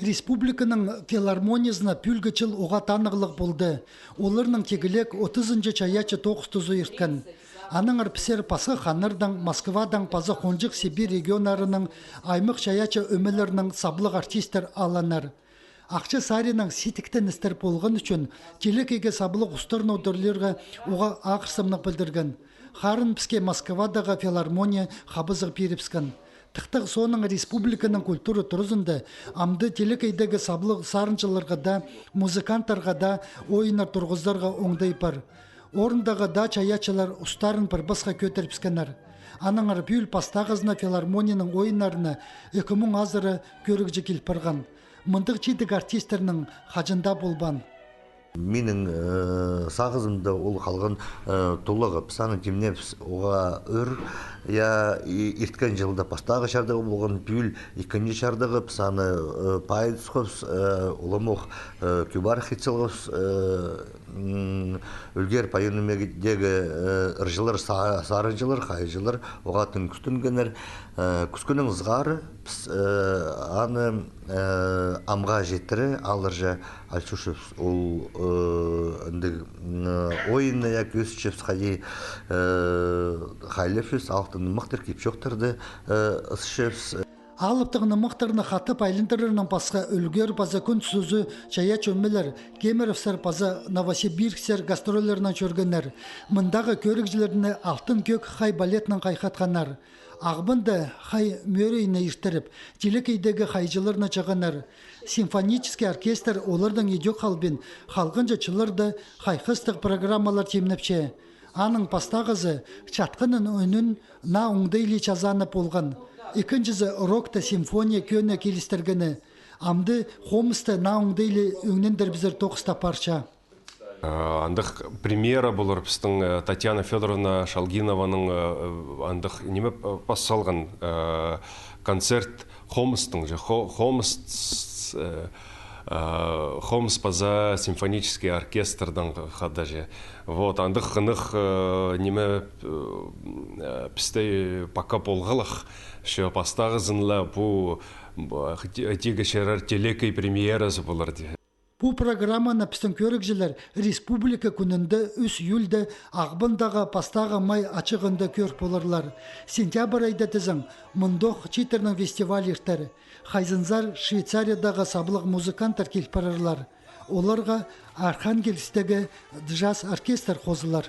Республиканың филармониясына пүлгічіл оға танығылық болды. Оларның тегілек 30-шы чаячы 9 тұзу ерткен. Аның арпісер пасы қанырдың Москвадан пазы Хонжық Сибир регионарының аймық чаячы өмілерінің саблық артистер аланар. Ақчы Саринің сетіктен істер болған үшін телекеге саблық ұстырын өдірлерге оға ақырсымнық білдірген. Харын піске Москвадағы филармония қабызық беріпскен. Тықтық соның республиканың культура тұрызында амды телекейдегі саблық сарынчыларға да, музыканттарға да, ойынар тұрғыздарға оңдай бар. Орындағы да чаячылар ұстарын бір басқа көтеріпскенер. Аныңар бүйіл пастағызына филармонияның ойынарына 2000 азыры көрігжі келіп барған. Мындық чидік артистерінің хажында болбан. Менің сағызымда ол қалған толығып, саны темнепс оға өр, я ерткен жылда пастағы шардығы болған бүйіл, екінші шардығы саны пайыз қөпс, оламоқ күбар хитсылғыз, үлгер пайынымегдегі ұржылар, сарынжылар, қайжылар, оға түн күстінгенер, күскінің зғары, аны амға жеттірі, алыржа альчушев ол ойынна я көсчев сходи хайлефис алтын мықтыр кепшоқтырды ысшевс. Алыптығыны мықтырыны қатып айлындырырынан басқа үлгер база күн сөзі чаяч өмелер, Кемеровсер база Новосибирскер гастролерінен көргенер. Мұндағы көрікжілеріне алтын көк қай балетнің қайқатқанар. Ағбынды қай мөрейіне ертіріп, телекейдегі қайжыларына жағанар. Симфонический оркестр олардың едек қалбен, қалғынжа чылырды қайқыстық программалар темнепше. Аның пастағызы чатқының өнін на оңдайлы чазанып болған. Екіншізі рокта симфония көне келістіргені. Амды хомысты на оңдайлы өңнендір біздер тоқыста парша. Андық премьера болыр біздің Татьяна Федоровна Шалгинованың андық неме пассалған концерт Хомыстың. Хомс паза симфонический оркестрдан қадажы. Вот, андық қынық неме пісті пока болғалық. Шо пастағызынла бұл тегі шерар телекей премьерасы болырды. Бұл программаны пістің көрікжілер республика күнінде 3 июльді Ағбындағы пастағы май ачығында көріп болырлар. Сентябрь айда тізің мұндоқ читерінің фестиваль ертері. Хайзынзар Швейцариядағы саблық музыканттар келіп барарлар. Оларға Архангельстегі джаз оркестр қозылар.